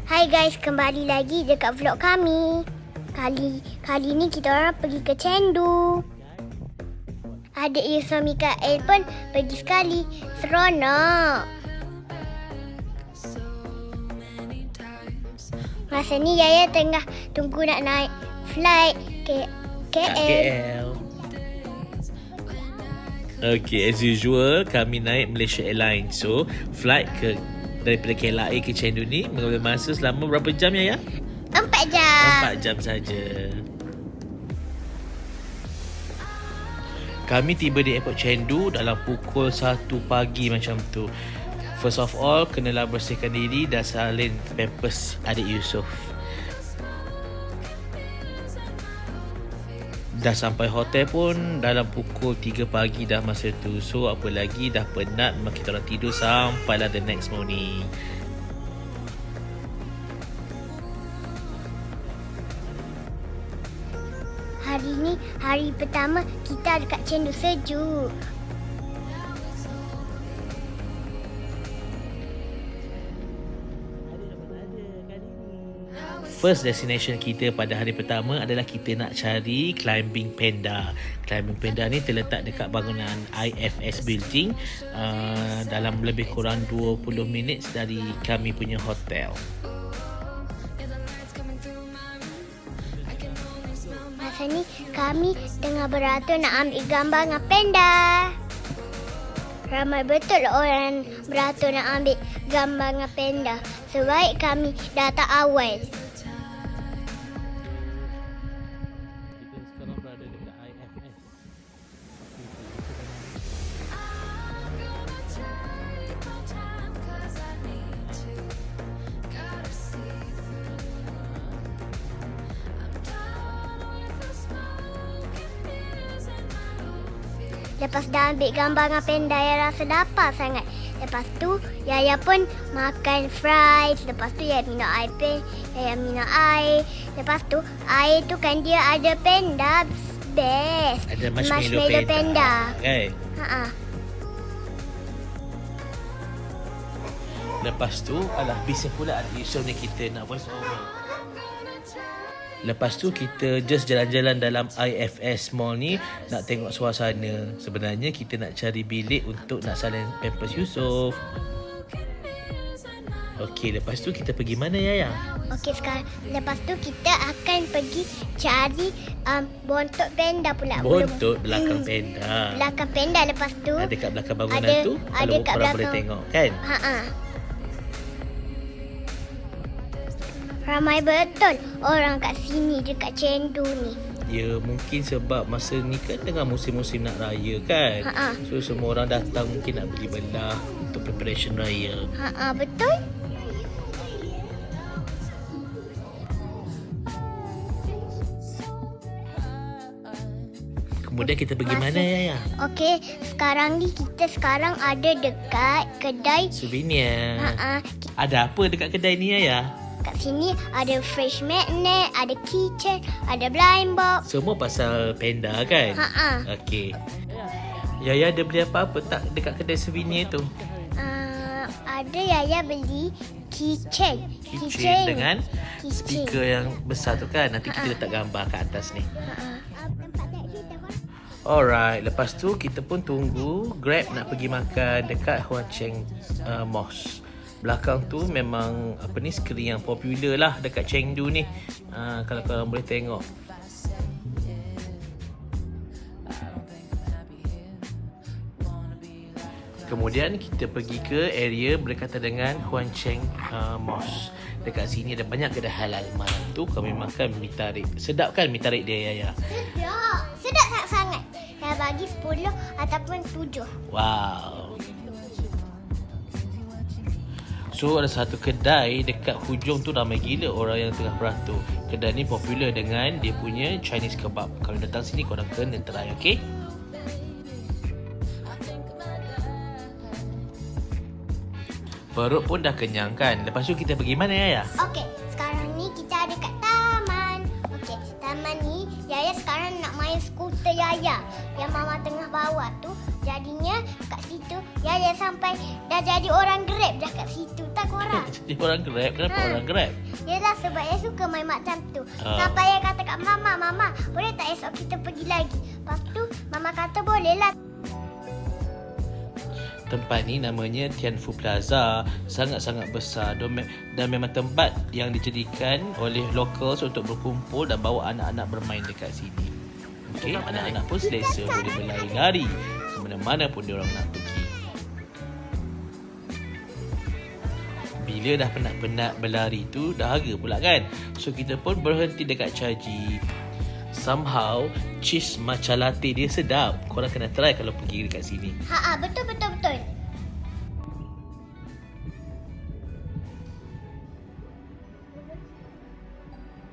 Hai guys, kembali lagi dekat vlog kami. Kali ni kita orang pergi ke Cendu. Adik Yusof Mikael pun pergi sekali. Seronok. Masa ni Yaya tengah tunggu nak naik flight ke KL. Okay, as usual kami naik Malaysia Airlines. So flight daripada KLIA ke Cendu ni mengambil masa selama berapa jam ya? 4 jam. 4 jam saja. Kami tiba di airport Cendu dalam pukul 1 pagi macam tu. First of all, kenalah bersihkan diri dan salin pampers adik Yusof. Dah sampai hotel pun dalam pukul 3 pagi dah masa tu. So apa lagi, dah penat, memang kita orang tidur sampailah the next morning. Hari ni hari pertama kita dekat Cendu, sejuk. First destination kita pada hari pertama adalah kita nak cari Climbing Panda. Climbing Panda ni terletak dekat bangunan IFS Building, dalam lebih kurang 20 minit dari kami punya hotel. Masa ni kami tengah beratur nak ambil gambar dengan panda. Ramai betul orang beratur nak ambil gambar dengan panda. Sebaik kami datang awal. Kita sekarang berada dekat IFS. Lepas dah ambil gambar dengan panda, Yaya rasa lapar sangat. Lepas tu Yaya pun makan fries. Lepas tu Yaya minum air. Yaya minum air. Lepas tu air tu kan dia ada panda. Best. Ada marshmallow panda. Kan? Ha. Lepas tu, alah bising pula adik Yusof ni kita nak voice over. Lepas tu kita just jalan-jalan dalam IFS Mall ni nak tengok suasana. Sebenarnya kita nak cari bilik untuk nak salin pampers Yusof. Okey, lepas tu kita pergi mana Yaya? Okey, sekarang lepas tu kita akan pergi cari bontot panda pula. Bontot belakang panda. Belakang panda. Lepas tu Ada kat belakang bangunan tu. ada Kalau kat korang boleh belakang. tengok kan? Ha. Ramai betul orang kat sini dekat Cendu ni. Ya, mungkin sebab masa ni kan tengah musim-musim nak raya kan. Ha. So semua orang datang mungkin nak beli belah untuk preparation raya. Ha, betul. Kemudian kita pergi mana Yaya? Okey, sekarang ni kita ada dekat kedai. Souvenir. Ha. Ada apa dekat kedai ni Yaya? Kat sini ada fresh magnet, ada keychain, ada blind box. Semua pasal panda kan? Ha. Okey. Yaya ada beli apa-apa tak dekat kedai souvenir tu? Ada Yaya beli keychain. Keychain dengan Keychain. speaker yang besar tu kan? Nanti kita letak gambar kat atas ni. Alright, lepas tu kita pun tunggu Grab nak pergi makan dekat Huan Cheng Mosque. Belakang tu memang skrin yang popular lah dekat Chengdu ni. Kalau korang boleh tengok. Kemudian kita pergi ke area berdekatan dengan Huan Cheng Mosque. Dekat sini ada banyak kedai halal. Malam tu kami makan mi tarik. Sedap kan mi tarik dia Yaya? Sedap sangat-sangat. Saya bagi 10 ataupun 7. Wow. So ada satu kedai dekat hujung tu ramai gila orang yang tengah beratur. Kedai ni popular dengan dia punya Chinese kebab. Kalau datang sini korang kena try, okey? Perut pun dah kenyang kan? Lepas tu kita pergi mana Yaya? Okey, sekarang ni kita ada kat taman. Okey, taman ni Yaya sekarang nak main skuter Yaya yang Mama tengah bawa tu. Jadinya kat situ Yaya sampai dah jadi orang Grab dah kat situ. Tak korang? Jadi orang Grab. Kenapa orang Grab? Yelah sebab Yaya suka main macam tu. Sampai Yaya kata kat Mama, boleh tak esok kita pergi lagi? Lepas tu Mama kata boleh lah. Tempat ni namanya Tianfu Plaza. Sangat-sangat besar dan memang tempat yang dijadikan oleh locals untuk berkumpul dan bawa anak-anak bermain dekat sini. Okey, anak-anak pun selesa boleh berlari-lari ke mana-mana pun diorang nak pergi. Bila dah penat-penat berlari tu, dahaga pula kan. So kita pun berhenti dekat Caji. Somehow cheese matcha latte dia sedap. Korang kena try kalau pergi dekat sini. Betul.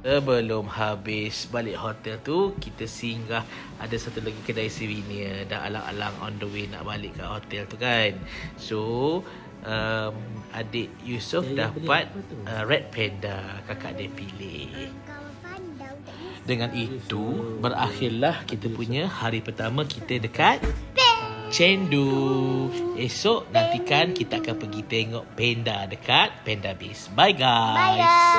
Sebelum habis balik hotel tu, kita singgah ada satu lagi kedai souvenir. Dah alang-alang on the way nak balik ke hotel tu kan. So adik Yusof dapat Red Panda, kakak dia pilih. Dengan itu berakhirlah kita punya hari pertama kita dekat Chengdu. Esok nantikan kita akan pergi tengok panda dekat Panda Base. Bye guys. Bye guys.